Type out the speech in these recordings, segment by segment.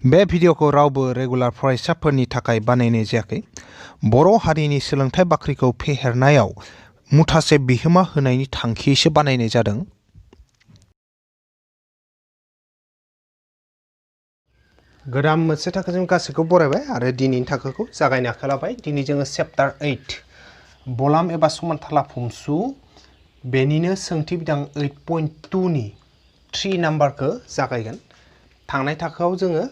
बे भिडिअखौ रावबो रेगुलार फरायसाफोरनि थाखाय बानायनाय जायाखै। बर' हारिनि सोलोंथाइ बाख्रिखौ फेहेरनायाव मुथासे बिहोमा होनायनि थांखियैसो बानायनाय जादों। गोदान मोनसे थाखोजों गासैखौ बरायबाय आरो दिनैनि थाखोखौ जागायनो आखायाव लाबाय। दिनै जोङो चेप्टार 8 बलाम एबा समानथाला फंसु बेनिनो सोंथि बिदां 8.2 नि 3 नाम्बारखौ जागायगोन। थांनाय थाखोआव जोङो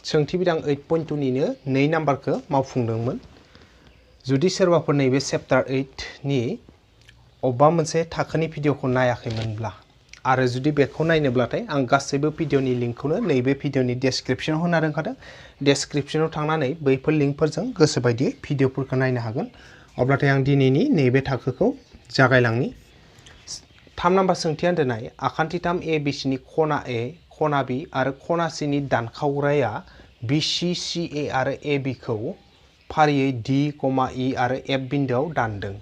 सोंथि बिदां 8.2 निनो 2 नाम्बारखौ मावफुंदोंमोन। जुदि सोरबाफोर नैबे चेप्टार 8 नि अबेबा मोनसे थाखोनि भिडिअखौ नायाखैमोनब्ला आरो जुदि बेखौ नायनोब्लाथाय आं गासैबो भिडिअनि लिंकखौनो नैबे भिडिअनि डेस्क्रिप्शनाव होना दोनखादों। डेस्क्रिप्शनाव थांनानै बैफोर लिंकफोरजों गोसोबायदि भिडिअफोरखौ नायनो हागोन। अब्लाथाय आं दिनैनि नैबे थाखोखौ जागायलांनि। 3 नाम्बार सोंथिया होनदोंनाय आखान्थिथाम ABC नि खना A, खना B आरो खना C नि दानखावग्राया BC, CA आरो AB खौ फारियै D, E आरो F बिन्दोआव दानदों।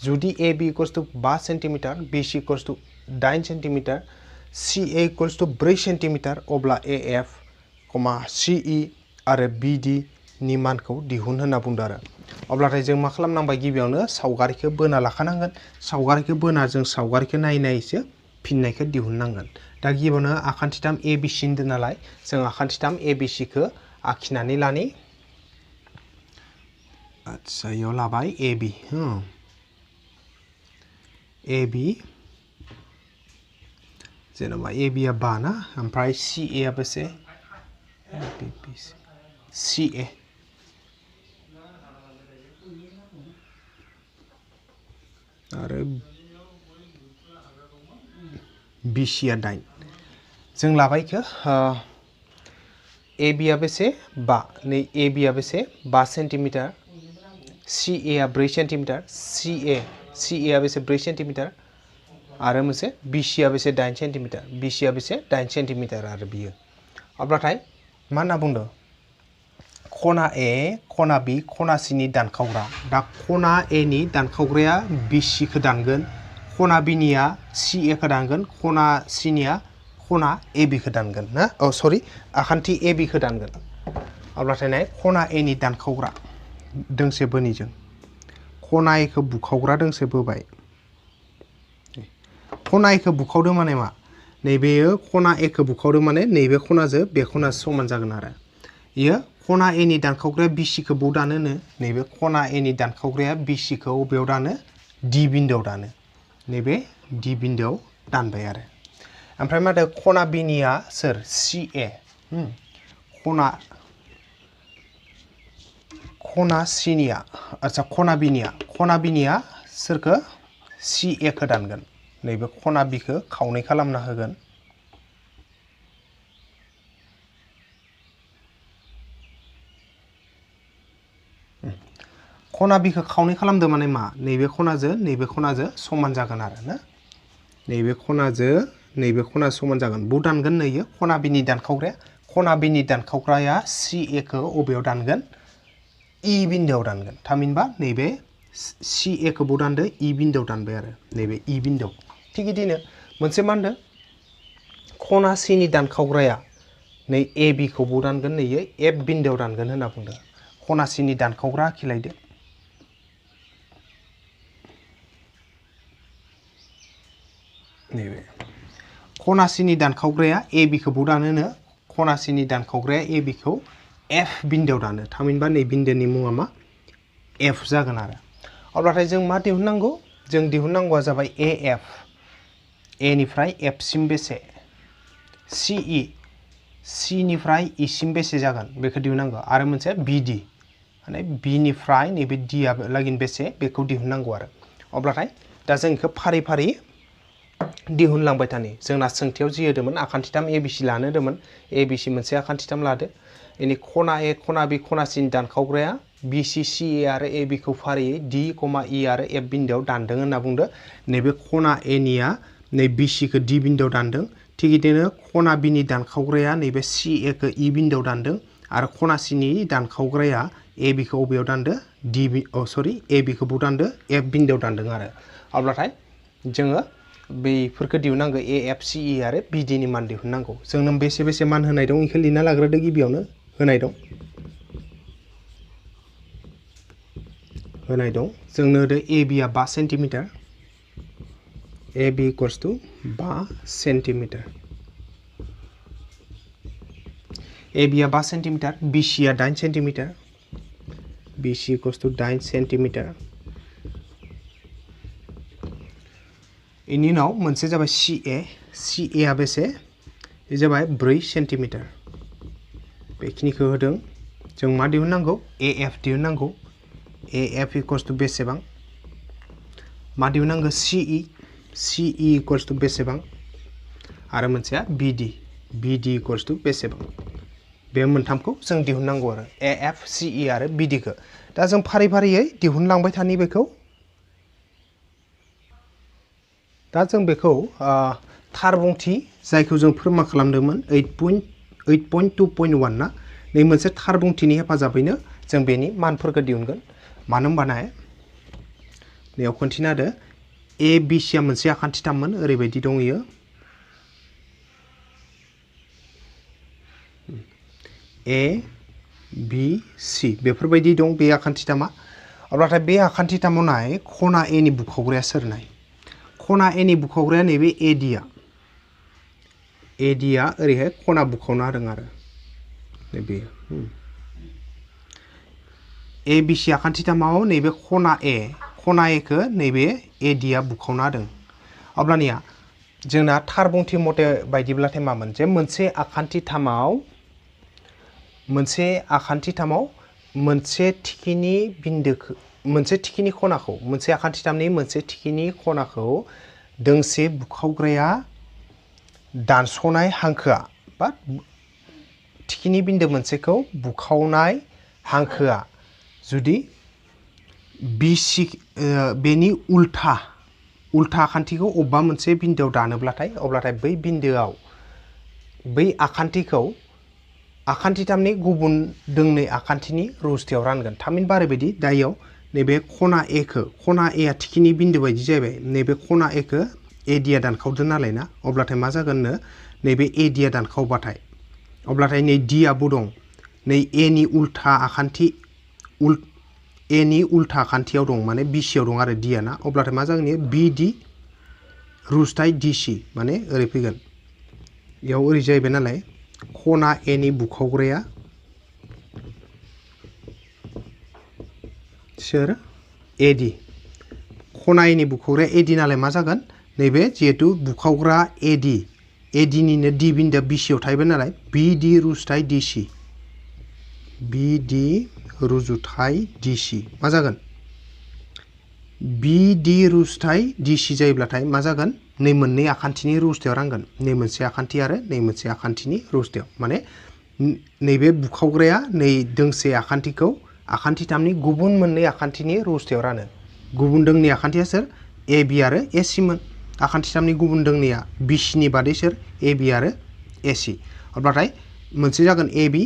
जुदि AB = 5 centimetre, BC = 8 centimetre, CA = 4 centimetre अब्ला AF, CE आरो BD नि मानखौ दिहुन होनना बुंदों आरो। अब्लाथाय जों मा खालामनांबाय गिबियावनो सावगारिखौ बोना लाखानांगोन। सावगारिखौ बोना जों सावगारिखौ नायनायसो फिननायखौ दिहुननांगोन। दा गिबियावनो आखान्थिथाम ABC होनदों नालाय जों आखान्थिथाम ABCखौ आखिनानै लानि। आच्छा इयाव लाबाय AB AB जेनेबा AB आ 5 ना ओमफ्राय CA आ बेसे CA आरो BC आ 8 जों लाबायखो AB आ बेसे 5 नै AB आ बेसे 5 सेन्टिमिटार, CA आ 4 सेन्टिमिटार, CA आ बेसे 4 सेन्टिमिटार आरो मोनसे BC आ बेसे 8 सेन्टिमिटार, BC आ बेसे 8 सेन्टिमिटार आरो बियो। अब्लाथाय मा होनना बुंदों खना A, खना B, खना C नि दानखावग्रा। दा खना A नि दानखावग्राया BC खौ दानगोन, खना B निया CA खौ दानगोन, खना C निया खना AB खौ दानगोन ना सरि आखान्थि AB खौ दानगोन। अब्लाथाय नाय खना A नि दानखावग्रा दोंसे बोनिजों खना A खौ बुखावग्रा दोंसे बोबाय। खना A खौ बुखावदों माने मा नैबेयो खना A खौ बुखावदों माने नैबे खनाजों बे खनाजों समान जागोन आरो। इयो खना A नि दानखावग्राया BC खौ बबाव दानो नैबे खना A नि दानखावग्राया BC खौ बबेयाव दानो D बिन्दोआव दानो। नैबे D बिन्दोआव दानबाय आरो। ओमफ्राय मा होनदों खना B निया सोर CA खना C निया आच्छा खना B निया सोरखौ CA खौ दानगोन। नैबे खना B खौ खावनै खालामना होगोन। खना B खौ खावनै खालामदों माने मा नैबे खनाजों समान जागोन आरो ना। नैबे खनाजों समान जागोन। बबाव दानगोन नैयो खना B नि दानखावग्राया। खना B नि दानखावग्राया CA खौ बबेयाव दानगोन E बिन्दोआव दानगोन। थामहिनबा नैबे CA खौ बबाव दानदो E बिन्दोआव दानबाय आरो नैबे E बिन्दोआव। थिग बिदिनो मोनसे मा होनदों खना C नि दानखावग्राया नै AB खौ बबाव दानगोन नैयो F बिन्दोआव दानगोन होनना बुंदों। खना C नि दानखावग्रा आखिलायदो। नैबे खना C नि दानखावग्राया AB खौ बबाव दानो खना C नि दानखावग्राया AB खौ F बिन्दोआव दानो। थामहिनबा नै बिन्दोनि मुङा मा F जागोन आरो। अब्लाथाय जों मा दिहुननांगौ जों दिहुननांगौआ जाबाय AF A निफ्राय F सिम बेसे CE C निफ्राय E सिम बेसे जागोन बेखौ दिहुननांगौ आरो मोनसे BD माने B निफ्राय नैबे D आ लागै बेसे बेखौ दिहुननांगौ आरो। अब्लाथाय दा जों बेखौ फारि फारि दिहुनलांबाय थानि। जोंना सोंथियाव जि होदोंमोन आखान्थिथाम ABC लानो होदोंमोन ABC मोनसे आखान्थिथाम लादो। इनि खना A, खना B, खना C नि दानखावग्राया BC, CA आरो AB खौ फारियै D, E आरो F बिन्दोआव दानदों होनना बुंदो। नैबे खना A निया नै BC खौ D बिन्दोआव दानदों। थिग बिदिनो खना B नि दानखावग्राया नैबे CA खौ E बिन्दोआव दानदों आरो खना C नि दानखावग्राया AB खौ बबेयाव दानदो AB खौ बबाव दानदो F बिन्दोआव दानदों आरो। अब्लाथाय जोङो बेफोरखौ दिहुननांगौ ए एफ सि इ आरो बि डि नि मान दिहुननांगौ जोंनो बेसे बेसे मान होनाय दं बेखौ लिरना लाग्रोदो गिबियावनो होनाय दं जोंनो होदो ए बि आ 5 सेन्टिमिटार ए बि इक्वल्स टु 5 सेन्टिमिटार ए बि आ 5 सेन्टिमिटार बि सि आ 8 सेन्टिमिटार बि सि इक्वल्स टु 8 सेन्टिमिटार इनि उनाव मोनसे जाबाय सी ए आ बेसे बे जाबाय 4 सेन्टिमिटार बेखिनिखौ होदों जों मा दिहुननांगौ ए एफ दिहुननांगौ ए एफ इक्वल्स टु बेसेबां मा दिहुननांगौ सी इ इक्वल्स टु बेसेबां आरो मोनसेया बि डि इक्वल्स टु बेसेबां बे मोनथामखौ जों दिहुननांगौ आरो ए एफ सी इ आरो बि डि खौ दा जों फारि फारियै दिहुनलांबाय थानि बेखौ दा जों बेखौ थार बुंथि जायखौ जों फोरमान खालामदोंमोन 8.2.1 ना नै मोनसे थार बुंथिनि हेफाजाबैनो जों बेनि मानफोरखौ दिहुनगोन मानो होनबाना बेयाव खिन्थिना होदो ए बि सि आ मोनसे आखान्थिथाममोन ओरैबायदि दंयो ए बि सि बेफोरबायदि दं बे आखान्थिथामा अब्लाथाय बे आखान्थिथामाव नाय खना ए नि बुखावग्राया सोर नाय खना ए नि बुखावग्राया नैबे ए डि आ ओरैहाय खना बुखावना होदों आरो नैबे ए बि सि आखान्थिथामाव नैबे खना ए खौ नैबे ए डि आ बुखावना होदों अब्लानिया जोंना थार बुंथि मथे बायदिब्लाथाय मामोन जे मोनसे आखान्थिथामाव मोनसे थिखिनि बिन्दोखौ मोनसे थिखिनि खनाखौ मोनसे आखान्थिथामनि मोनसे थिखिनि खनाखौ दोंसे बुखावग्राया दानस'नाय हांखोआ बा थिखिनि बिन्दो मोनसेखौ बुखावनाय हांखोआ जुदि बेनि उल्था आखान्थिखौ अबेबा मोनसे बिन्दोआव दानोब्लाथाय अब्लाथाय बै बिन्दोआव बै आखान्थिखौ आखान्थिथामनि गुबुन दोंनै आखान्थिनि रुजुथायाव रानगोन थामहिनबा ओरैबायदि दायाव नैबे खना ए आ थिखिनि बिन्दो बायदि जाहैबाय नैबे खना ए खौ ए डि आ दानखावदो नालाय ना अब्लाथाय मा जागोननो नैबे ए डि आ दानखावबाथाय अब्लाथाय नै डि आबो दं नै ए नि उल्था आखान्थियाव दं माने बि सि आव दं आरो डि आ ना अब्लाथाय मा जागोन बि डि रुजुथाय डि सि माने ओरै फैगोन बेयाव ओरै जाहैबाय नालाय खना ए नि बुखावग्राया सोर ए डि खना ए नि बुखावग्राया ए डि नालाय मा जागोन नैबे जिहेतु बुखावग्रा ए डि निनो डि बिन्दोआ बि सि आव थाहैबाय नालाय बि डि रुजुथाय डि सि मा जागोन बि डि रुजुथाय डि सि जायोब्लाथाय मा जागोन नै मोननै आखान्थिनि रुजुथायाव रानगोन नै मोनसे आखान्थि आरो नै मोनसे आखान्थिनि रुजुथायाव माने नैबे बुखावग्राया नै दोंसे आखान्थिखौ आखान्थिथामनि गुबुन मोननै आखान्थिनि रुजुथायाव रानो गुबुन दोंनै आखान्थिया सोर ए बि आरो ए सि मोन आखान्थिथामनि गुबुन दोंनैया बि सि नि बादै सोर ए बि आरो ए सि अब्लाथाय मोनसे जागोन ए बि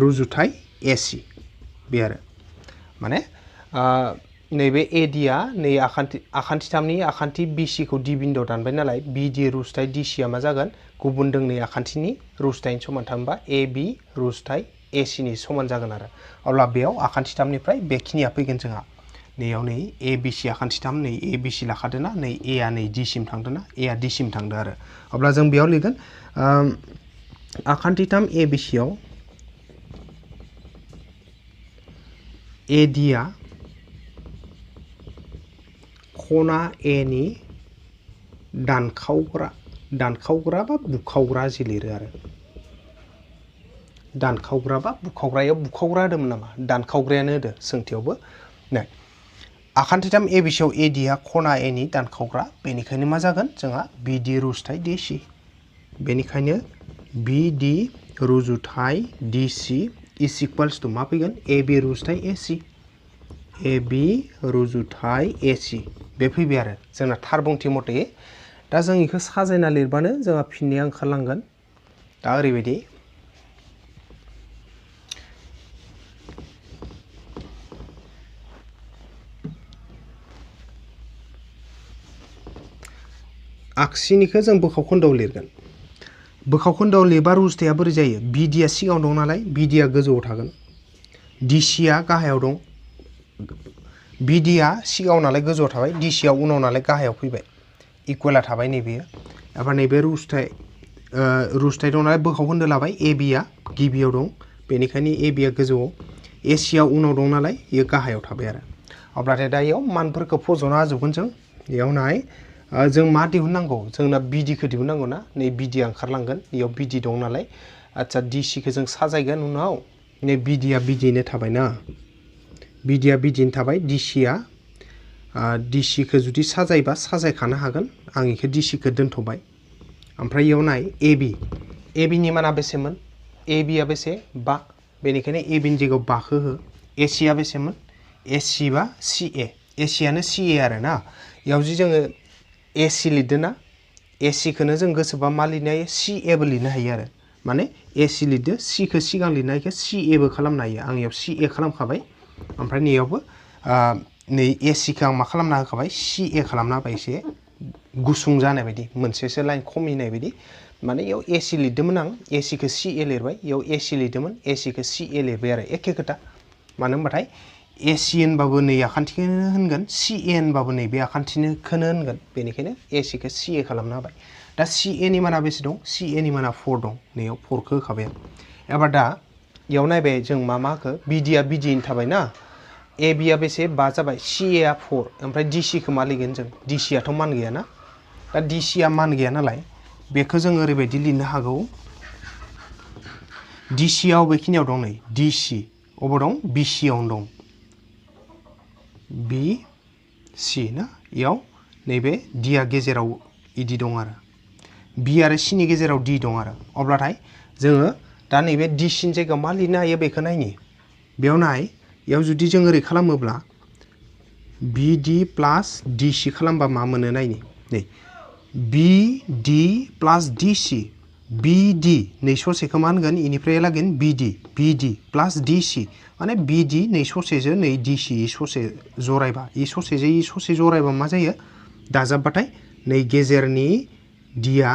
रुजुथाय ए सि बे आरो माने नैबे ए डि आ नै आखान्थिथामनि आखान्थि बि सि खौ डि बिन्दोआव दानबाय नालाय बि डि रुजुथाय डि सि आ मा जागोन गुबुन दोंनै आखान्थिनि रुजुथायनि समान थामहिनबा ए बि रुजुथाय ए सि नि समान जागोन आरो अब्ला बेयाव आखान्थिथामनिफ्राय बेखिनिया फैगोन जोंहा नैयाव नै ए बि सि आखान्थिथाम नै ए बि सि लाखादो ना नै ए आ नै डि सिम थांदों ना ए आ डि सिम थांदों आरो अब्ला जों बेयाव लिरगोन आखान्थिथाम ए बि सि आव ए डि आ खना ए नि दानखावग्रा बा बुखावग्रा जि लिरो आरो दानखावग्रा बा बुखावग्रायाव बुखावग्रा होदोंमोन नामा दानखावग्रायानो होदो सोंथियावबो नाय आखान्थिथाम ए बि सि आव ए डि आ खना ए नि दानखावग्रा बेनिखायनो मा जागोन जोंहा बि डि रुजुथाय डि सि बेनिखायनो बि डि रुजुथाय D C is equals to मा फैगोन ए बि रुजुथाय ए सि ए बि रुजुथाय ए सि बे फैबाय आरो जोंना थार बुंथि मथे दा जों बेखौ साजायना लिरबानो जोंहा फिननाया ओंखारलांगोन दा ओरैबायदि आगसिनिखौ जों बोखाव खोन्दोआव लिरगोन बोखाव खोन्दोआव लिरबा रुजुथाया बोरै जायो बिडिया सिगाङाव दं नालाय बिडिया गोजौआव थागोन डिसिया गाहायाव दं बिडिया सिगाङाव नालाय गोजौआव थाबाय डिसिया उनाव नालाय गाहायाव फैबाय इकुवेला थाबाय नैबेयो एबार नैबे रुजुथाय दं नालाय बोखाव खोन्दो लाबाय एबिया गिबियाव दं बेनिखायनो एबिया गोजौआव एसिया उनाव दं नालाय बेयो गाहायाव थाबाय आरो अब्लाथाय दा इयाव मानफोरखौ फज'ना होजोबगोन जों इयावहाय जों मा दिहुननांगौ जोंना बिडिखौ दिहुननांगौ ना नै बिडिया ओंखारलांगोन इयाव बिडि दं नालाय आच्छा डिसिखौ जों साजायगोन उनाव नै बिडिया बिडियैनो थाबाय ना बिडिया बिडियैनो थाबाय डिसिखौ जुदि साजायबा साजायखानो हागोन आं इखौ डिसिखौ दोनथ'बाय ओमफ्राय इयाव नाय एबिनि माना बेसेमोन एबिया बेसे 5 बेनिखायनो एबिनि जायगायाव 5खौ हो एसिया बेसेमोन एसि बा सिए एसियानो सिए आरो ना इयाव जि जोङो एसि लिरदों ना एसिखौनो जों गोसोबा मा लिरनो हायो सिएबो लिरनो हायो आरो माने एसि लिरदो सिखौ सिगां लिरनायखौ सिएबो खालामनो हायो आं इयाव सिए खालामखाबाय ओमफ्राय नैयावबो नै एसिखौ आं मा खालामना होखाबाय सिए खालामना होबाय एसे गुसुं जानाय बायदि मोनसेसो लाइन खमिनाय बायदि माने इयाव एसि लिरदोंमोन आं एसिखौ सिए लिरबाय इयाव एसि लिरदोंमोन एसिखौ सिए लिरबाय आरो एखे खोथा मानो होनबाथाय एसि होनबाबो नै आखान्थिखौनो होनगोन सिए होनबाबो नै बे आखान्थिखौनो होनगोन बेनिखायनो एसिखौ सिए खालामना होबाय दा सिएनि माना बेसे दं सिएनि माना 4 दं नैयाव 4खौ होखाबाय एबार दा इयाव नायबाय जों मा होखो बिडिया बिडियैनो थाबाय ना एबिया बेसे 5 जाबाय सिएआ 4 ओमफ्राय डिसिखौ मा लिरगोन जों डिसियाथ' मान गैया ना दा डिसिया मान गैया नालाय बेखौ जों ओरैबायदि लिरनो हागौ डिसियाव बेखिनियाव दं नै डिसि अबाव दं बिसियावनो दं बि सि ना इयाव नैबे डिया गेजेराव इदि दं आरो बि आरो सिनि गेजेराव डि दं आरो अब्लाथाय जोङो दा नैबे डिसिनि जायगायाव मा लिरनो हायो बेखौ नायनि बेयाव नाय इयाव जुदि जों ओरै खालामोब्ला बिडि प्लास डिसि खालामबा मा मोनो नायनि नै बिडि प्लास डिसि बिडि नै ससेखौ मा होनगोन इनिफ्राय लागोन बिडि प्लास डिसि माने बिडि नै ससेजों नै डिसि ससे जरायबा इ ससेजों इ ससे जरायबा मा जायो दाजाबबाथाय नै गेजेरनि डिया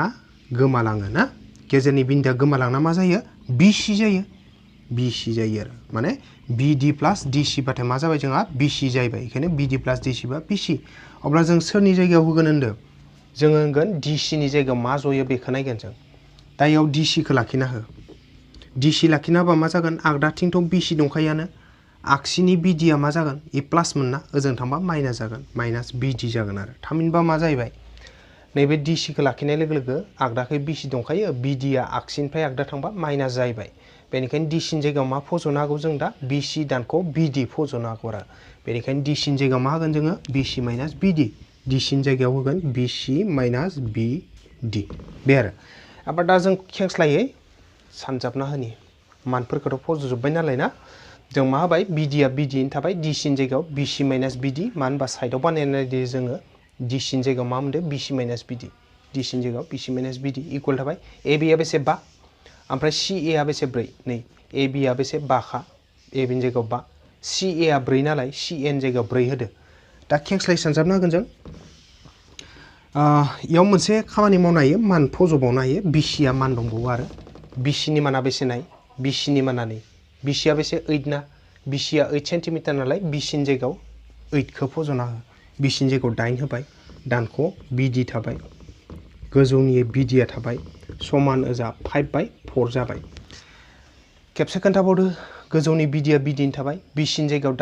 गोमालाङो ना गेजेरनि बिन्दोआ गोमालांना मा जायो बिसि जायो आरो माने बिडि प्लास डिसि बाथाय मा जाबाय जोंहा बिसि जाहैबाय बेखायनो बिडि प्लास डिसि बा बिसि अब्ला जों सोरनि जायगायाव होगोन होनदों जोङो होनगोन डिसिनि जायगायाव मा जयो बेखौ नायगोन जों दा इयाव डिसिखौ लाखिना हो डिसि लाखिना होबा मा जागोन आगदाथिंथ' बिसि दंखायोआनो आगसिनि बिडिया मा जागोन इ प्लास मोनना ओजों थांबा माइनास जागोन माइनास बिडि जागोन आरो थामहिनबा मा जाहैबाय नैबे डिसिखौ लाखिनाय लोगो लोगो आगदाखै बिसि दंखायो बिडिया आगसिनिफ्राय आगदा थांबा माइनास जाहैबाय बेनिखायनो डिसिनि जायगायाव मा फज'नो हागौ जों दा बिसि दानख' बिडि फज'नो हागौ आरो बेनिखायनो डिसिनि जायगायाव मा होगोन जोङो बिसि माइनास बिडि डिसिनि जायगायाव होगोन बिसि माइनास बिडि बे आरो ओमफ्राय दा जों खेंस्लायै सानजाबना होनि मानफोरखौथ' फज'जोब्बाय नालाय ना जों मा होबाय बिडिया बिडियैनो थाबाय डिसिनि जायगायाव बिसि माइनास बिडि मानो होनबा साइडआव बानायनाय जोङो डिसिनि जायगायाव मा मोनदों बिसि माइनास बिडि डिसिनि जायगायाव बिसि माइनास बिडि इकुवेल थाबाय एबिया बेसे 5 ओमफ्राय सिएआ बेसे 4 नै एबिया बेसे 5खा एबिनि जायगायाव 5 सिएआ 4 नालाय सिएनि जायगायाव 4 होदो दा खेंस्लायै सानजाबना होगोन जों इयाव मोनसे खामानि मावनो हायो मान फज'बावनो हायो बिसिया मान दंबावो आरो बिसिनि माना बेसे नाय बिसिनि माना नै बिसिया बेसे 8 ना बिसिया 8 सेन्टिमिटार नालाय बिसिनि जायगायाव 8खौ फज'ना हो बिसिनि जायगायाव 8 होबाय दानख' बिडि थाबाय गोजौनि बिडिया थाबाय समान ओजा 5/4 जाबाय खेबसे खोन्थाबावदो गोजौनि बिडिया बिडियैनो थाबाय बिसिनि जायगायाव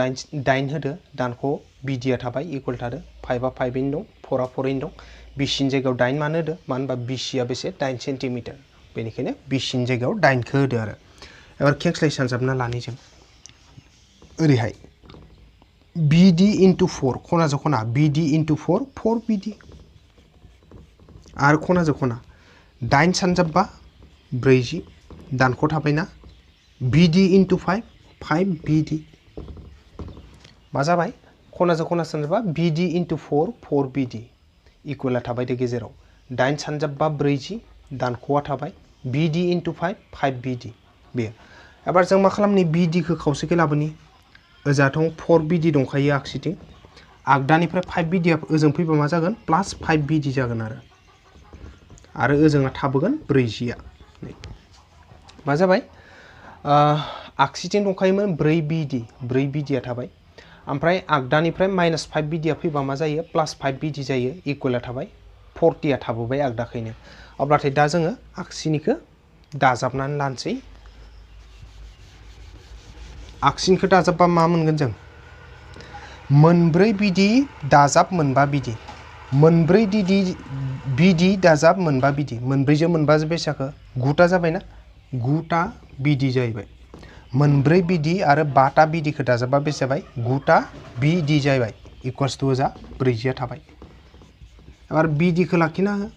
8 होदो दानख' बिडिया थाबाय इकुवेल थादो 5आ 5यैनो दं 4आ 4यैनो दं बिसिनि जायगायाव 8 मानो होदो मानो होनबा बिसिया बेसे 8 सेन्टिमिटार बेनिखायनो बिसिनि जायगायाव 8खौ होदो आरो एबार खेंस्लायै सानजाबना लानि जों ओरैहाय बिडि इन्टु 4 खनाजों खना बिडि इन्टु 4 बिडि आरो खनाजों खना 8 सानजाबबा 40 दानख' थाबायना बिडि इन्टु 5 बिडि मा जाबाय खनाजों खना सानजाबा बिडि इन्टु 4 बिडि इकुवेला थाबाय दे गेजेराव 8 सानजाबबा 40 दानख'आ थाबाय बिडि इन्टु 5 बिडि बे एबार जों मा खालामनि बिडिखौ खावसेखै लाबोनि ओजाथ' 4 बिडि दंखायो आगसिथिं आगदानिफ्राय 5 बिडिया ओजों फैबा मा जागोन प्लास 5 बिडि जागोन आरो आरो ओजोंना थाबोगोन 40आ मा जाबाय आगसिथिं दंखायोमोन 4 बिडि 4 बिडिया थाबाय ओमफ्राय आगदानिफ्राय -5 बिडिया फैबा मा जायो +5 बिडि जायो इकुवेला थाबाय 40आ थाबोबाय आगदाखैनो अब्लाथाय दा जोङो आगसिनिखौ दाजाबनानै लानोसै आगसिनिखौ दाजाबबा मा मोनगोन जों 4 बिडि दाजाब 5 बिडि 4 बिडि दाजाब 5 बिडि 4 जों 5 बेसाखौ 9टा जाबायना 9टा बिडि जाहैबाय 4 बिडि आरो 5टा बिडिखौ दाजाबबा बेसे जाबाय 9टा बिडि जाहैबाय इकुवेल्स टु ओजा 40आ थाबाय एबार बिडिखौ लाखिना हो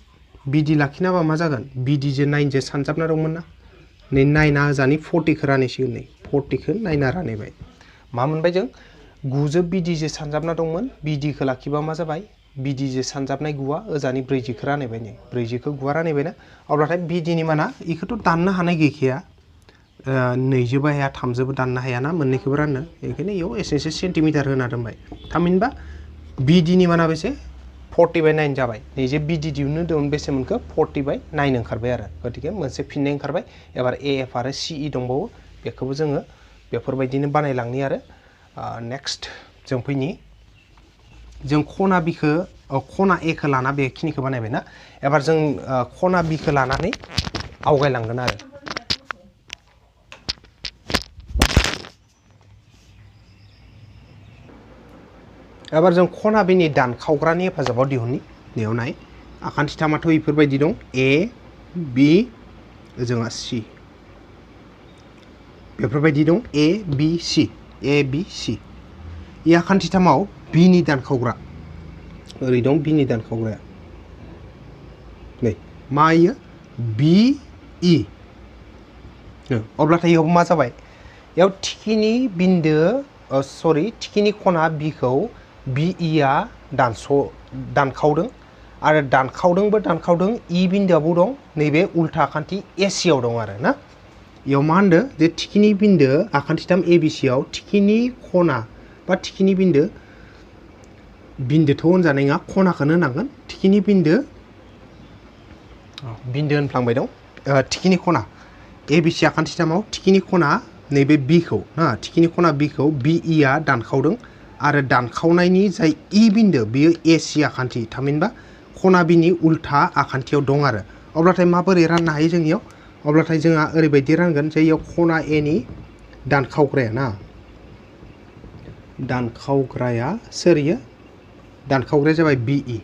बिडि लाखिनाबा मा जागोन बिडिजों 9जों सानजाबना दंमोन ना नै 9आ ओजानि 40खौ रानैसिगोन नै 40खौ 9आ रानैबाय मा मोनबाय जों 9जों बिडिजों सानजाबना दंमोन बिडिखौ लाखिबा मा जाबाय बिडिजों सानजाबनाय 9आ ओजानि 40खौ रानैबाय नै 40खौ 9आ रानैबायना अब्लाथाय बिडिनि माना इखौथ' दाननो हानाय गैखाया 2जोबो हाया 3जोबो दाननो हायाना मोननैखौबो राननो बेखायनो इयाव एसे सेन्टिमिटार होना दोनबाय थामहिनबा बिडिनि माना बेसे 40/9 जाबाय नैजे बिडि दिहुननो दं बेसे मोनखो 40/9 ओंखारबाय आरो गतिके मोनसे फिननाय ओंखारबाय एबार एएफ आरो सिइ दंबावो बेखौबो जोङो बेफोरबायदिनो बानायलांनि आरो नेक्स्ट जों फैनि जों खना बिखौ खना एखौ लाना बेखिनिखौ बानायबाय ना एबार जों खना बिखौ लानानै आवगायलांगोन आरो एबार जों खना बिनि दानखावग्रानि हेफाजाबाव दिहुननि बेयाव नाय आखान्थिथामाथ' बेफोरबायदि दं ए बि जोंहा सि बेफोरबायदि दं ए बि सि इ आखान्थिथामाव बिनि दानखावग्रा ओरै दं बिनि दानखावग्राया नै मा इयो बि इ अब्लाथाय इयाव मा जाबाय इयाव थिखिनि बिन्दो थिखिनि खना बिखौ बिइआ दानखावदों आरो दानखावदों इ बिन्दोआवबो दं नैबे उल्था आखान्थि एसिआव दं आरो ना इयाव मा होनदों जे थिखिनि बिन्दो आखान्थिथाम एबिसिआव थिखिनि खना बा थिखिनि बिन्दोथ' होनजानाय नङा खनाखौनो होनांगोन थिखिनि बिन्दो होनफ्लांबाय दं थिखिनि खना एबिसि आखान्थिथामाव थिखिनि खना नैबे बिखौ ना थिखिनि खना बिखौ बिइआ दानखावदों आरो दानखावनायनि जाय इ बिन्दो बियो एसि आखान्थि थामहिनबा खना बिनि उल्था आखान्थियाव दं आरो अब्लाथाय माबोरै राननो हायो जोंनियाव अब्लाथाय जोंहा ओरैबायदि रानगोन जे इयाव खना एनि दानखावग्राया ना दानखावग्राया सोर इयो दानखावग्राया जाबाय बिइ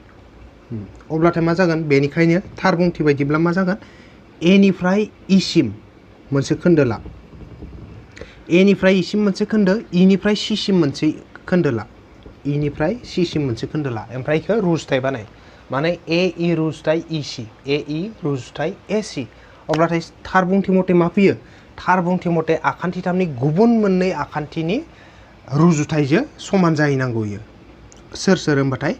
अब्लाथाय मा जागोन बेनिखायनो थार बुंथि बायदिब्ला मा जागोन एनिफ्राय इसिम मोनसे खोन्दो ला एनिफ्राय इसिम मोनसे खोन्दो इनिफ्राय सिसिम मोनसे खोन्दो ला इनिफ्राय सिसिम मोनसे खोन्दो ला ओमफ्राय इखौ रुजुथाय बानाय माने ए इ रुजुथाय इसि ए इ रुजुथाय एसि अब्लाथाय थार बुंथि मथे मा फैयो थार बुंथि मथे आखान्थिथामनि गुबुन मोननै आखान्थिनि रुजुथायजों समान जाहैनांगौ इयो सोर होनबाथाय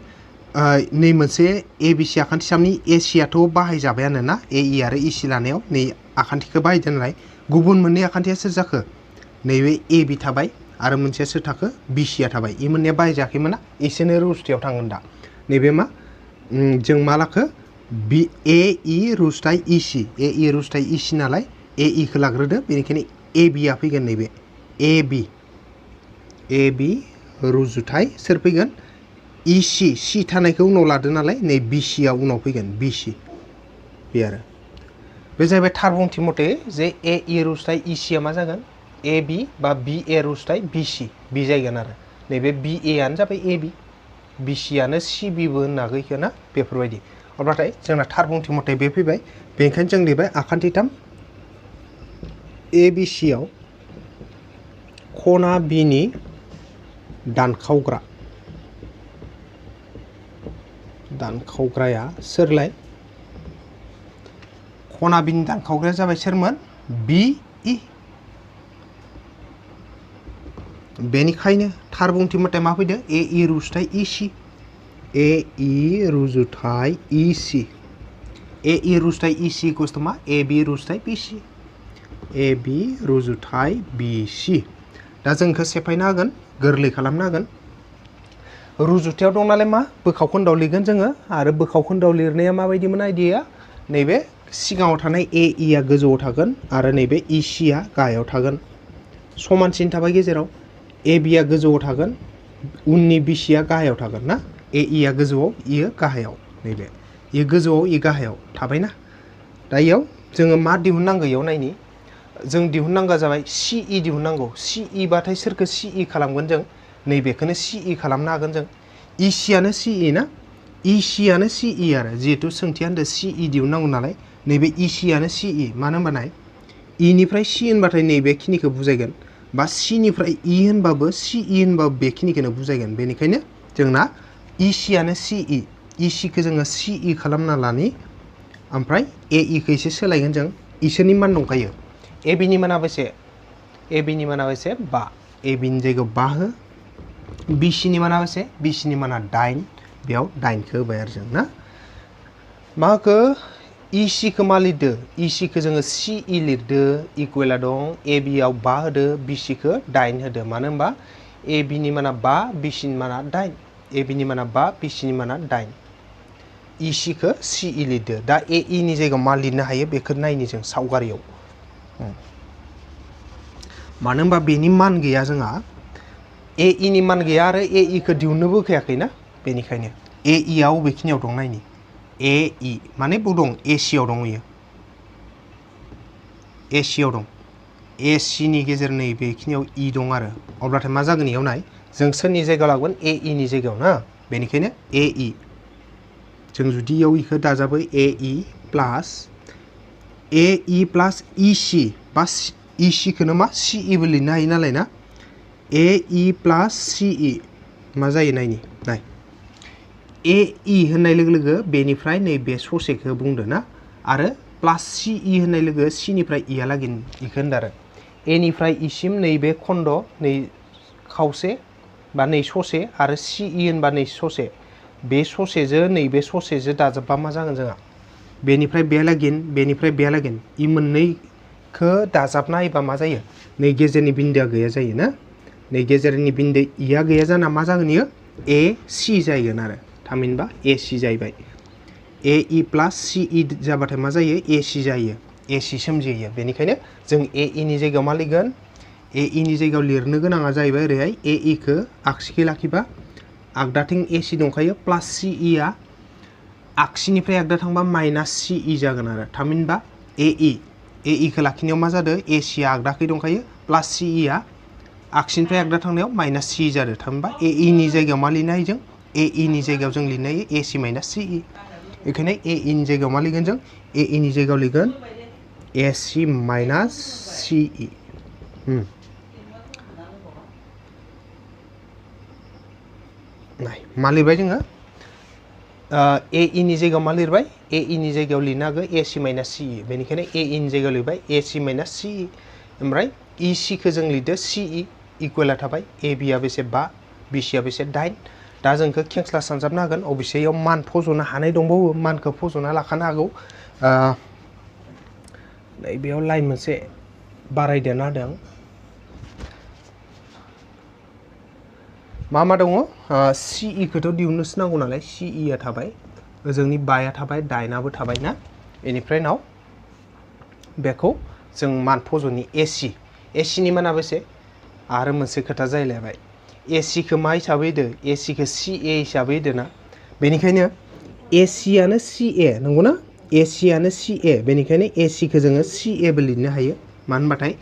नै मोनसे एबिसि आखान्थिथामनि एसियाथ' बाहायजाबायानो ना ए इ आरो इसि लानायाव नै आखान्थिखौ बाहायदों नालाय गुबुन मोननै आखान्थिया सोर जाखो नैबे ए बि थाबाय आरो मोनसेया सोर थाखो बिसिया थाबाय इ मोननैया बाहायजायाखैमोन ना इसोरनो रुजुथायाव थांगोन दा नैबे मा जों मा लाखो बि ए इ रुजुथाय इसि ए इ रुजुथाय इसि नालाय ए इखौ लाग्रोदो बेनिखायनो ए बिया फैगोन नैबे ए बि रुजुथाय सोर फैगोन इसि सि थानायखौ उनाव लादो नालाय नै बिसिया उनाव फैगोन बिसि बे आरो बे जाहैबाय थार बुंथि मथे जे ए इ रुजुथाय इसिया मा जागोन ए बि बा बि ए रुजुथाय बिसि बि जायगोन आरो नैबे बि ए आनो जाबाय ए बि बिसियानो सि बिबो होननो हागौ इखो ना बेफोरबायदि अब्लाथाय जोंना थार बुंथि मथे बे फैबाय बेनिखायनो जों लिरबाय आखान्थिथाम ए बि सिआव खना बिनि दानखावग्राया सोरलाय खना बिनि दानखावग्राया जाबाय सोरमोन बि इ बेनिखायनो थार बुंथि मथे मा फैदों ए इ रुजुथाय इसि ए इ रुजुथाय इसि ए इ रुजुथाय इसि इकुवेल्स टु मा ए बि रुजुथाय बिसि ए बि रुजुथाय बिसि दा जों इखौ सेफायनो हागोन गोरलै खालामनो हागोन रुजुथायाव दं नालाय मा बोखाव खोन्दोआव लिरगोन जोङो आरो बोखाव खोन्दोआव लिरनाया माबायदिमोन आइडिया नैबे सिगाङाव थानाय ए इ आ गोजौआव थागोन आरो नैबे इ सि आ गाहायाव थागोन समानसिन थाबाय गेजेराव ए बि आ गोजौआव थागोन उननि बि सि आ गाहायाव थागोन ना ए इ आ गोजौआव इयो गाहायाव नैबे इ गोजौआव इ गाहायाव थाबायना दा इयाव जोङो मा दिहुननांगौ इयाव नायनि जों दिहुननांगौआ जाबाय सि इ दिहुननांगौ सि इ बाथाय सोरखौ सि इ खालामगोन जों नैबेखौनो सि इ खालामनो हागोन जों इ सि आनो सि इ ना इ सि आनो सि इ आरो जिहेतु सोंथिया होनदों सि इ दिहुननांगौ नालाय नैबे इ सि आनो सि इ मानो होनबा नाय इ निफ्राय सि होनबाथाय नैबेखिनिखौ बुजायगोन बा सि निफ्राय इ होनबाबो सि इ होनबाबो बेखिनिखौनो बुजायगोन बेनिखायनो जोंना इ सि आनो सि इ सिखौ जोङो सि इ खालामना लानि ओमफ्राय ए इ खौ एसे सोलायगोन जों इसोरनि मान दंखायो ए बि नि माना बेसे ए बि नि माना बेसे 5 ए बि नि जायगायाव 5 हो बि सि नि माना बेसे बि सि नि माना 8 बेयाव 8 खौ होबाय आरो जों ना मा होखो इ सि खौ मा लिरदो इ सि खौ जोङो सि इ लिरदो इकुवेला दं ए बि आव 5 होदो बि सि खौ 8 होदो मानो होनबा ए बि नि माना 5 बि सि नि माना 8 ए बि नि माना 5 बि सि नि माना 8 इ सि खौ सि इ लिरदो दा ए इ नि जायगायाव मा लिरनो हायो बेखौ नायनि जों सावगारियाव मानो होनबा बेनि मान गैया जोंहा ए इ नि मान गैया आरो ए इ खौ दिहुननोबो होखायाखैना बेनिखायनो ए इ आ बबेखिनियाव दं नायनि ए इ माने बबाव दं ए सि आव दं इयो ए सि आव दं ए सि नि गेजेर नै बेखिनियाव इ दं आरो अब्लाथाय मा जागोन इयाव नाय जों सोरनि जायगायाव लागोन ए इ नि जायगायाव ना बेनिखायनो ए इ जों जुदि इयाव इखौ दाजाबै ए इ प्लास इ सि बा इ सि खौनो मा सि इ बो लिरनो हायो नालाय ना ए इ प्लास सि इ मा जायो नायनि नाय ए इ होननाय लोगो लोगो बेनिफ्राय नैबे ससेखौ बुंदो ना आरो प्लास सि इ होननाय लोगो सि निफ्राय इ आलागै इखौ होनदो आरो ए निफ्राय इसिम नैबे खन्द नै खावसे बा नै ससे आरो सि इ होनबा नै ससे बे ससेजों नैबे ससेजों दाजाबबा मा जागोन जोंहा बेनिफ्राय बेहालागै इ मोननैखौ दाजाबना होयोबा मा जायो नै गेजेरनि बिन्दोआ गैया जायो ना नै गेजेरनि बिन्दो इया गैया जाना मा जागोन इयो ए सि जाहैगोन आरो थामहिनबा ए सि जाहैबाय ए इ प्लास सि इ जाबाथाय मा जायो ए सि जायो ए सि सोमजियो बेनिखायनो जों ए इ नि जायगायाव मा लिरगोन ए इ नि जायगायाव लिरनो गोनाङा जाहैबाय ओरैहाय ए इ खौ आगसिखै लाखिबा आगदाथिं ए सि दंखायो प्लास सि इ आ आगसिनिफ्राय आगदा थांबा माइनास सि इ जागोन आरो थामहिनबा ए इ खौ लाखिनायाव मा जादों ए सि आ आगदाखै दंखायो प्लास सि इ आ आगसिनिफ्राय आगदा थांनायाव माइनास सि इ जादों थामहिनबा ए इ नि जायगायाव मा लिरनो हायो जों ए इ नि जायगायाव जों लिरनो हायो ए सि माइनास सि इ बेखायनो ए इ नि जायगायाव मा लिरगोन जों ए इ नि जायगायाव लिरगोन ए सि माइनास सि इ नाय मा लिरबाय जोङो ए इ नि जायगायाव मा लिरबाय ए इ नि जायगायाव लिरनो हागौ ए सि माइनास सि इ बेनिखायनो ए इ नि जायगायाव लिरबाय ए सि माइनास सि इ ओमफ्राय इ सि खौ जों लिरदो सि इ इकुवेला थाबाय ए बि आ बेसे 5 बि सि आ बेसे 8 दा जोंखौ खेंस्ला सानजाबनो हागोन अबेसे इयाव मान फज'नो हानाय दंबावो मानखौ फज'ना लाखानो हागौ बेयाव लाइन मोनसे बारायदेरना होदों मा दङ सि इ खौथ' दिहुननोसो नांगौ नालाय सि इ आ थाबाय ओजोंनि 5 आ थाबाय 8 आबो थाबाय ना बेनिफ्राय नाव बेखौ जों मान फज'नि ए सि नि माना बेसे आरो मोनसे खोथा जाहैलायबाय ए सि खौ मा हिसाबै होदो ए सि खौ सि ए हिसाबै होदो ना बेनिखायनो ए सि आनो सि ए नंगौना ए सि आनो सि ए बेनिखायनो ए सि खौ जोङो सि ए बो लिरनो हायो मानो होनबाथाय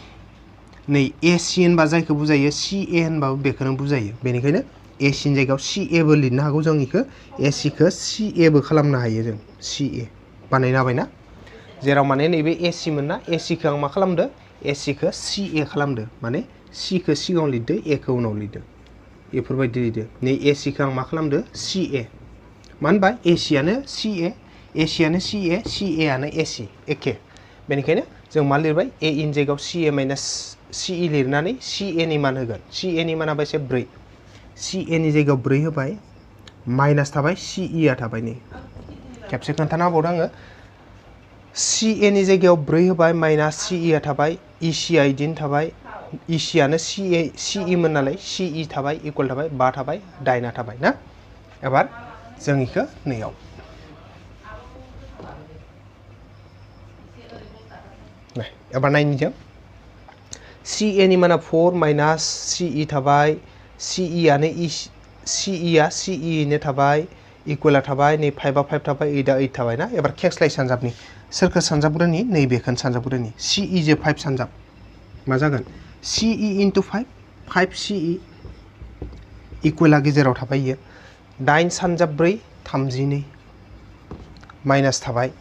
नै ए सि होनबा जायखौ बुजायो सि ए होनबाबो बेखौनो बुजायो बेनिखायनो ए सि नि जायगायाव सि ए बो लिरनो हागौ जों इखौ ए सि खौ सि ए बो खालामनो हायो जों सि ए बानायनो हाबायना जेराव माने नैबे ए सि मोनना ए सि खौ आं मा खालामदो ए सि खौ सि ए खालामदो माने सि खौ सिगाङाव लिरदो ए खौ उनाव लिरदो बेफोरबायदि लिरदो नै ए सि खौ आं मा खालामदो सि ए मानो होनबा ए सि आनो सि आनो सि ए आनो ए सि एखे बेनिखायनो जों मा लिरबाय ए इ नि जायगायाव सि ए माइनास सि इ लिरनानै सि ए नि मान होगोन सि ए नि माना बेसे 4 सि ए नि जायगायाव 4 होबाय माइनास थाबाय सि इ आ थाबाय नै खेबसे खोन्थाना होबावदों आङो सि ए नि जायगायाव 4 होबाय माइनास सि इ आ थाबाय इ सि आ इदिनो थाबाय इ सि आनो सि इ मोन नालाय सि इ थाबाय इकुवेल थाबाय 5 थाबाय 8 थाबाय ना एबार जों इखौ नैयाव एबार नायनि जों CA नि माना 4 माइनास CE थाबाय CE आनो CE आ CE नो थाबाय इक्वला थाबाय नै 5 आ 5 थाबाय 8 आ 8 थाबाय ना एबार खेंस्लाय सानजाबनि सोरखौ सानजाबग्रोनि नैबेखौनो सानजाबग्रोनि CE जो 5 सानजाब मा जागोन CE into 5 5 CE इक्वला गेजेराव थाबाय इयो 8 सानजाब 4 32 माइनास थाबाय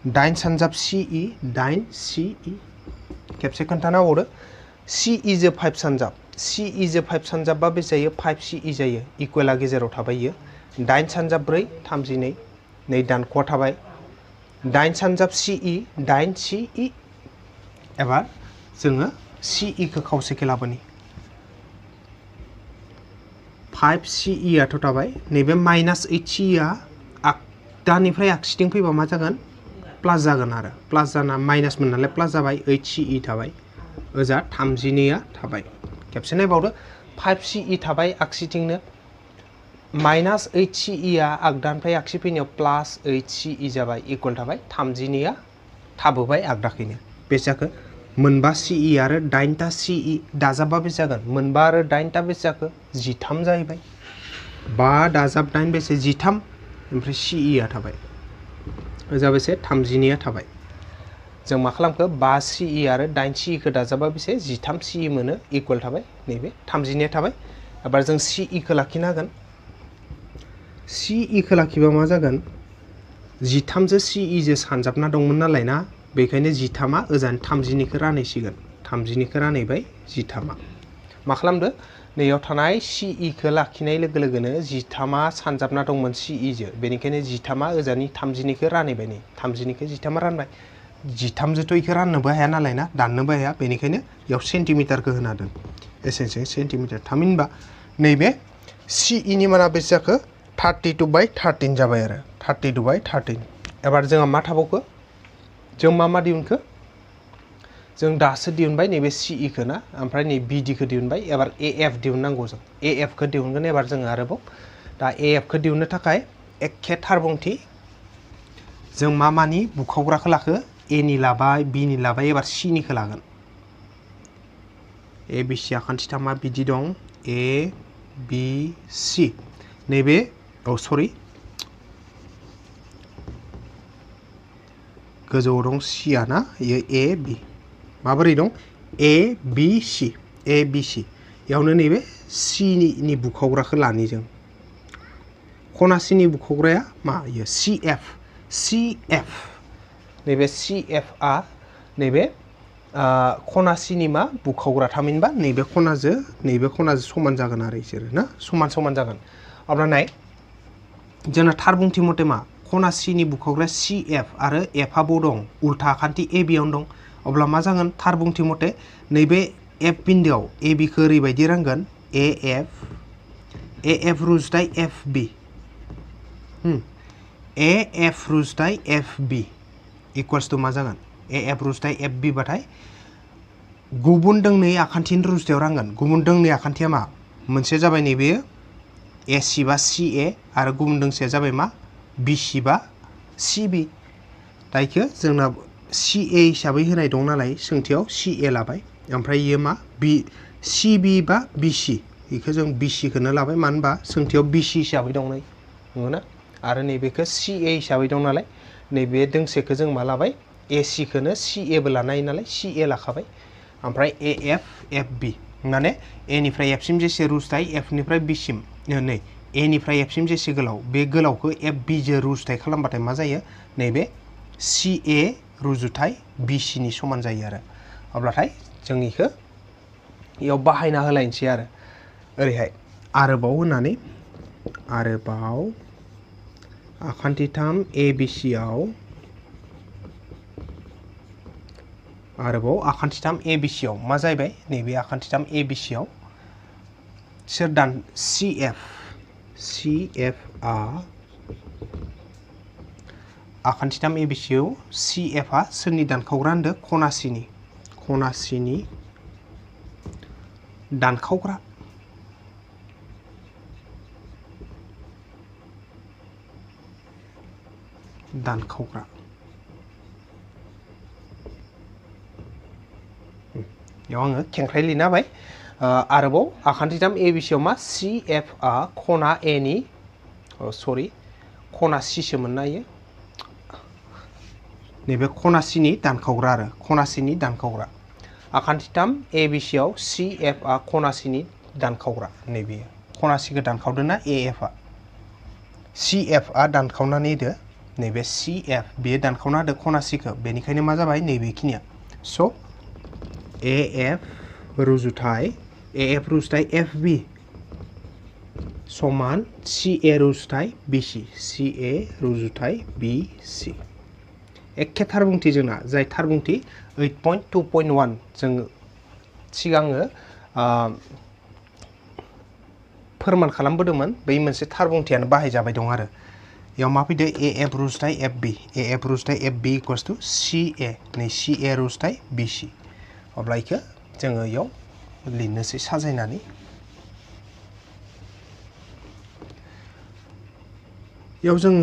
8 सानजाब CE 8 CE खेबसे खोन्थाना हरो CE जो 5 सानजाब CE जो 5 सानजाबबा बे जायो 5 CE जायो इक्वला गेजेराव थाबाय इयो 8 सानजाब 4 32 नै दानख'आ थाबाय 8 सानजाब CE 8 CE एबार जोङो CE खौ खावसेखै लाबोनि 5 CE आथ' थाबाय नैबे माइनास 8 CE आ आगदानिफ्राय आगसिथिं फैबा मा जागोन प्लास जागोन आरो प्लास जाना माइनासमोन नालाय प्लास जाबाय 8 CE थाबाय ओजा 32 आ थाबाय खेबसे नायबावदो 5 CE थाबाय आगसिथिंनो माइनास 8 CE आ आगदानिफ्राय आगसि फैनायाव प्लास 8 CE जाबाय इक्वल थाबाय 32 आ थाबोबाय आगदाखैनो बे जाखो मोनबा CE आरो 8टा CE दाजाबबा बे जागोन मोनबा आरो 8टा बे जाखो 13 जाहैबाय 5 दाजाब 8 बेसे 13 ओमफ्राय CE आ थाबाय ओजा बेसे 32 आ थाबाय जों मा खालामखो 5 CE आरो 8 CE खौ दाजाबा बेसे 13 CE मोनो इक्वल थाबाय नैबे 32 आ थाबाय एबार जों CE खौ लाखिनो हागोन CE खौ लाखिबा मा जागोन 13 जो CE जो सानजाबना दंमोन नालाय ना बेखायनो 13 आ ओजान 32 खौ रानहैसिगोन 32 खौ रानहैबाय 13 आ मा खालामदो नैयाव थानाय CE खौ लाखिनाय लोगो लोगोनो 13 आ सानजाबना दंमोन CE जो बेनिखायनो 13 आ ओजानि 32 खौ रानहैबाय नै 32 खौ 13 आ रानबाय 13 जोथ' इखौ राननोबो हाया नालाय ना दाननोबो हाया बेनिखायनो इयाव सेन्टिमिटारखौ होना दोन एसेनोसै सेन्टिमिटार थामहिनबा नैबे CE नि माना बेसे जाखो 32/13 जाबाय आरो 32/13 एबार जोंहा मा थाबावखो जों मा दिहुनखो जों दासो दिहुनबाय नैबे CE खौ ना ओमफ्राय नै BD खौ दिहुनबाय एबार AF दिहुननांगौ जों AF खौ दिहुनगोन एबार जों आरोबाव दा AF खौ दिहुननो थाखाय एखे थारबुंथि जों मानि बुखावग्राखौ लाखो A नि लाबाय B नि लाबाय एबार C निखौ लागोन A B C आखान्थिथामा बिदि दं A B C नैबे सरि गोजौआव दं C आ ना इयो A B माबोरै दं A B C A B C यावनो नैबे C नि बुखावग्राखौ लानि जों खना C नि बुखावग्राया मा इयो CF CF नैबे CF आ नैबे खना C नि मा बुखावग्रा थामहिनबा नैबे खनाजों समान जागोन आरो इसोरो ना समान जागोन अब्ला नाय जोंना थारबुंथि मथे मा खना C नि बुखावग्राया CF आरो F आबो दं उल्था आखान्थि AB आवनो दं अब्ला मा जागोन थारबुंथि मथे नैबे F बिन्दोआव AB खौ ओरैबायदि रानगोन AF रुजुथाय FB AF रुजुथाय FB इक्वल्स टु मा जागोन AF रुजुथाय FB बाथाय गुबुन दोंनै आखान्थिनि रुजुथायाव रानगोन गुबुन दोंनै आखान्थिया मा मोनसे जाबाय नैबे AC बा CA आरो गुबुन दोंसेया जाबाय मा BC बा CB दाइखो जोंना CA हिसाबै होनाय दं नालाय सोंथियाव CA लाबाय ओमफ्राय इयो मा CB बा BC बेखौ जों BC खौनो लाबाय मानो होनबा सोंथियाव BC हिसाबै दं नंगौना आरो नैबेखौ CA हिसाबै दं नालाय नैबे दोंसेखौ जों मा लाबाय AC खौनो CA बो लानो हायो नालाय CA लाखाबाय ओमफ्राय AF FB माने A निफ्राय F सिम जेसे रुजुथाय F निफ्राय B सिम नै A निफ्राय F सिम जेसे गोलाव बे गोलावखौ FB जो रुजुथाय खालामबाथाय मा जायो नैबे CA रुजुथाय BC नि समान जायो आरो अब्लाथाय जों इखौ इयाव बाहायना होलायनोसै आरो ओरैहाय आरोबाव होननानै आरोबाव आखान्थिथाम ABC आव आरोबाव आखान्थिथाम ABC आव मा जाहैबाय नैबे आखान्थिथाम ABC आव सोर दान CF आ आखान्थिथाम ABC आव CF आ सोरनि दानखावग्रा होनदो खना C नि दानखावग्रा बेयाव आङो खेंख्राय लिरना होबाय आरोबाव आखान्थिथाम ABCआव मा CF आ खना A नि सरि खना C सो मोननो हायो नैबे खना C नि दानखावग्रा आरो खना C नि दानखावग्रा आखान्थिथाम ABCआव CF आ खना C नि दानखावग्रा नैबे खना C खौ दानखावदोंना AF आ CF आ दानखावनानै होदो नैबे CF बेयो दानखावना होदो खना C खौ बेनिखायनो मा जाबाय नैबेखिनिया स' AF रुजुथाय FB समान CA रुजुथाय BC CA रुजुथाय BC एखे थारबुंथि जोंना जाय थारबुंथि 8.2.1 जों सिगाङो फोरमान खालामबोदोंमोन बै मोनसे थारबुंथियानो बाहायजाबाय दं आरो याव मा फैदो AF रुजुथाय AF रुजुथाय FB इक्वल्स टु CA नै CA रुजुथाय BC अब्ला इखो जोङो याव लिरनोसै साजायनानै याव जों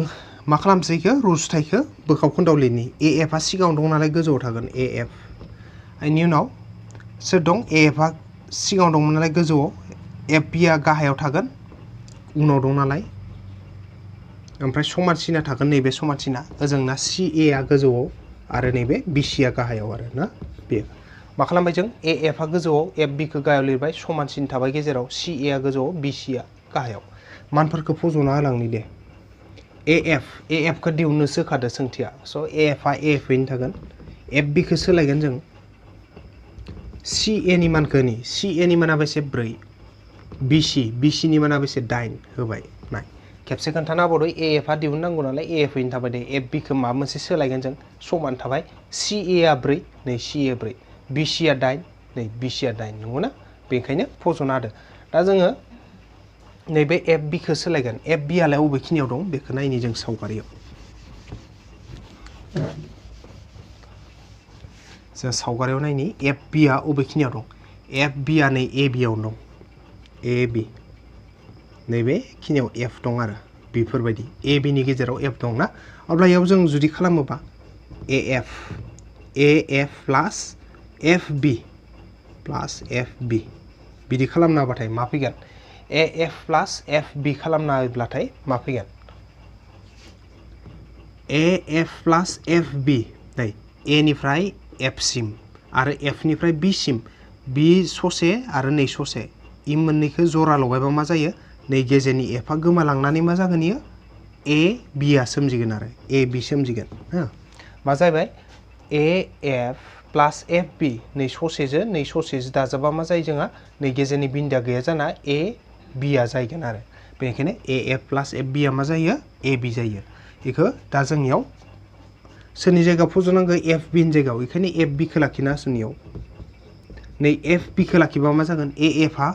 मा खालामसै इखो रुजुथायखौ बोखाव खोन्दाव लिरनि AF आ सिगाङाव दं नालाय गोजौआव थागोन AF बेनि उनाव सोर दं AF आ सिगाङाव दंमोन नालाय गोजौआव FB आ गाहायाव थागोन उनाव दं नालाय ओमफ्राय समानसिना थागोन नैबे समानसिना ओजोंना CA आ गोजौआव आरो नैबे BC आ गाहायाव आरो ना बे मा खालामबाय जों AF आ गोजौआव FB खौ गाहायाव लिरबाय समानसिन थाबाय गेजेराव CA आ गोजौआव BC आ गाहायाव मानफोरखौ फज'ना होलांनि दे AF खौ दिहुननोसो होखादो सोंथिया स' AF आ AF यैनो थागोन FB खौ सोलायगोन जों CA नि मानखौ नि CA नि माना बेसे 4 BC नि माना बेसे 8 होबाय नाय खेबसे खोन्थाना होबावदो AF आ दिहुननांगौ नालाय AF यैनो थाबाय दे FB खौ माबा मोनसे सोलायगोन जों समान थाबाय CA आ 4 नै CA 4 BC आ 8 नै BC आ 8 नंगौना बेनिखायनो फज'ना होदो दा जोङो नैबे FB खौ सोलायगोन FB आलाय बबेखिनियाव दं बेखौ नायनि जों सावगारियाव जों सावगारियाव नायनि FB आ बबेखिनियाव दं FB आ नै AB आव दं AB नैबे खिनियाव F दं आरो बेफोरबायदि AB नि गेजेराव F दं ना अब्ला याव जों जुदि खालामोबा AF प्लस FB बिदि खालामना होबाथाय मा फैगोन AF प्लस FB खालामना होब्लाथाय मा फैगोन AF प्लस FB नै A निफ्राय F सिम आरो F निफ्राय B सिम B ससे आरो नै ससे इ मोननैखौ जरा लगायबा मा जायो नै गेजेरनि F आ गोमालांनानै मा जागोन इयो AB आ सोमजिगोन आरो AB सोमजिगोन हो मा जाबाय AF प्लस FB नै ससेजों दाजाबा मा जायो जोंहा नै गेजेरनि बिन्दोआ गैया जाना AB आ जायगोन आरो बेनिखायनो AF प्लस FB आ मा जायो AB जायो इखो दा जोंनियाव सोरनि जायगायाव फज'नांगौ FB नि जायगायाव बेखायनो FB खौ लाखिना सोरनियाव नै FB खौ लाखिबा मा जागोन AF आ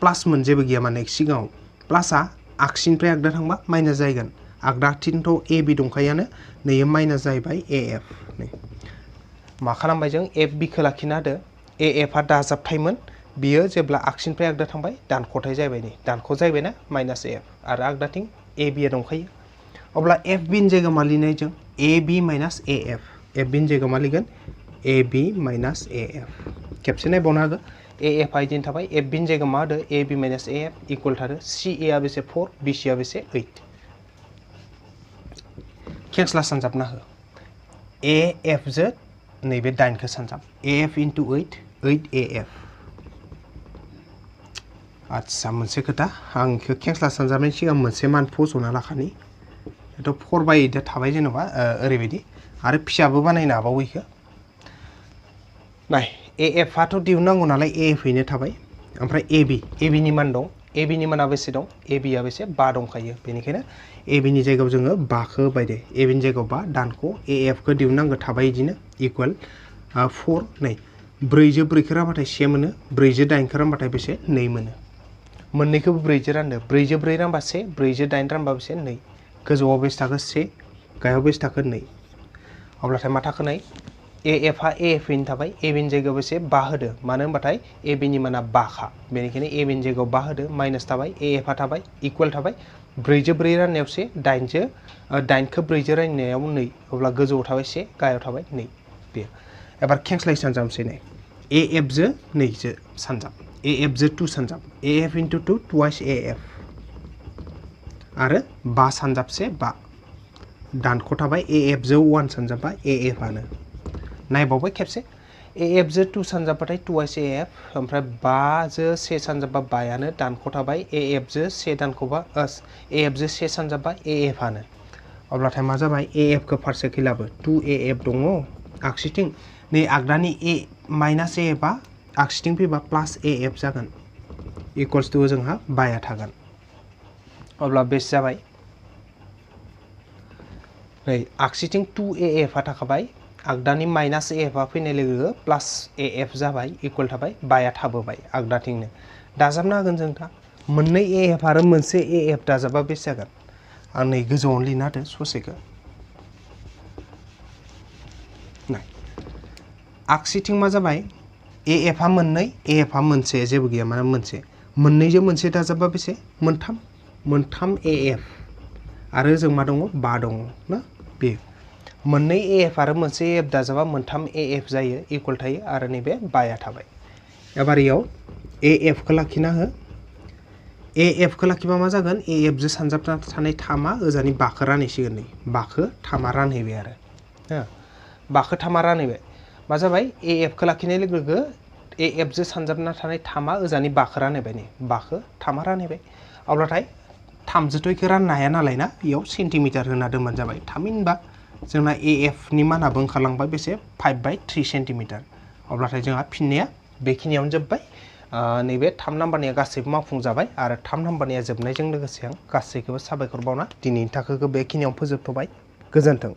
प्लास मोन जेबो गैया माने सिगाङाव प्लासआ आगसिनिफ्राय आगदा थांबा माइनास जागोन आगदाथिंथ' AB दंखायोआनो नैयो माइनास जाहैबाय AF नै मा खालामबाय जों FB खौ लाखिना होदो AF आ दाजाबथायमोन बियो जेब्ला आगसिनिफ्राय आगदा थांबाय दानख'थाय जाहैबाय नै दानख' जाहैबायना माइनास AF आरो आगदाथिं AB आ दंखायो अब्ला FB नि जायगायाव मा लिरनाय जों AB माइनास AF FB नि जायगायाव मा लिरगोन AB माइनास AF खेबसे नायबावनो हागोन AF आ इदिनो थाबाय FB नि जायगायाव मा होदो AB माइनास AF इकुवेल थादो CA आ बेसे 4 BC आ बेसे 8 खेंस्ला सानजाबना हो AF जो नैबे 8 खौ सानजाब AF into 8 8AF आच्छा मोनसे खोथा आं इखौ खेंस्ला सानजाबनायनि सिगां मोनसे मान फज'ना लाखानि थ' 4/8 थाबाय जेनेबा ओरैबायदि आरो फिसाबो बानायनो हाबावो इखौ नाय AF आथ' दिहुननांगौ नालाय AF यैनो थाबाय ओमफ्राय AB नि मान दं AB नि माना बेसे दं AB आ बेसे 5 दंखायो बेनिखायनो AB नि जायगायाव जोङो 5 खौ होबाय दे AB नि जायगायाव 5 दानख' AF खौ दिहुननांगौ थाबाय इदिनो इकुवेल 4 नै 4 जो 4 खौ रानबाथाय 1 मोनो 4 जो 8 खौ रानबाथाय बेसे 2 मोनो मोननैखौबो 4 जो रानदो 4 जो 4 रानबा 1 4 जो 8 रानबा बेसे 2 गोजौआव बेसे थाखो 1 गाहायाव बेसे थाखो 2 अब्लाथाय मा थाखो नै AF आ AF यैनो थाबाय AB नि जायगायाव बेसे 5 होदो मानो होनबाथाय AB नि माना 5 खा बेनिखायनो AB नि जायगायाव 5 होदो माइनास थाबाय AF आ थाबाय इकुवेल थाबाय 4 जो 4 राननायाव 1 8 खौ 4 जो राननायाव 2 अब्ला गोजौआव थाबाय 1 गाहायाव थाबाय 2 बे एबार खेंस्लायै सानजाबनोसै नै AF जो नैजो सानजाब AF जो 2 सानजाब AF into 2 twice AF आरो 5 सानजाब से 5 दानख' थाबाय AF जो 1 सानजाबा AF आनो नायबावबाय खेबसे AF जो 2 सानजाबाथाय twice AF ओमफ्राय 5 जो 1 सानजाबा 5 आनो दानख' थाबाय AF जो 1 दानख'बा AF जो 1 सानजाबा AF आनो अब्लाथाय मा जाबाय AF खौ फारसेखै लाबो 2AF दङ आगसिथिं नै आगदानि A माइनास AF आ आगसिथिं फैबा प्लास AF जागोन इक्वल्स टु जोंहा बाया थागोन अब्ला बेस जाबाय नै आगसिथिं 2AF आ थाखाबाय आगदानि माइनास AF आ फैनाय लोगो प्लास AF जाबाय इक्वल थाबाय बाया थाबोबाय आगदाथिंनो दाजाबना होगोन जों दा मोननै AF आरो मोनसे AF दाजाबा बेस जागोन आं नै गोजौआवनो लिरना होदो ससेखौ नाय आगसिथिं मा जाबाय AF आ मोननै AF आ मोनसे जेबो गैया माने मोनसे मोननैजों मोनसे दाजाबा बेसे मोनथाम AF आरो जों मा दङ 5 दङ ना बे मोननै AF आरो मोनसे AF दाजाबा मोनथाम AF जायो इक्वल थायो आरो नैबे बाया थाबाय एबार इयाव AF खौ लाखिना हो AF खौ लाखिबा मा जागोन AF जो सानजाबना थानाय थामा ओजानि 5 खौ रानहैसिगोन नै 5 खौ थामा रानहैबाय आरो हो 5 खौ थामा रानहैबाय मा जाबाय AF खौ लाखिनाय लोगो लोगो AF जो सानजाबना थानाय थामा ओजानि 5 खौ रानहैबाय नै 5 खौ थामा रानहैबाय अब्लाथाय 3 जोथ' इखौ राननो हाया नालाय ना इयाव सेन्टिमिटार होना दोनबानो जाबाय थामहिनबा जोंना AF नि मानाबो ओंखारलांबाय बेसे 5/3 सेन्टिमिटार अब्लाथाय जोंहा फिननाया बेखिनियावनो जोब्बाय नैबे 3 नाम्बारनिया गासैबो मावफुंजाबाय आरो 3 नाम्बारनिया जोबनायजों लोगोसे आं गासैखौबो साबायखर बावना दिनैनि थाखोखौ बेखिनियाव फोजोबथ'बाय गोजोन्थों।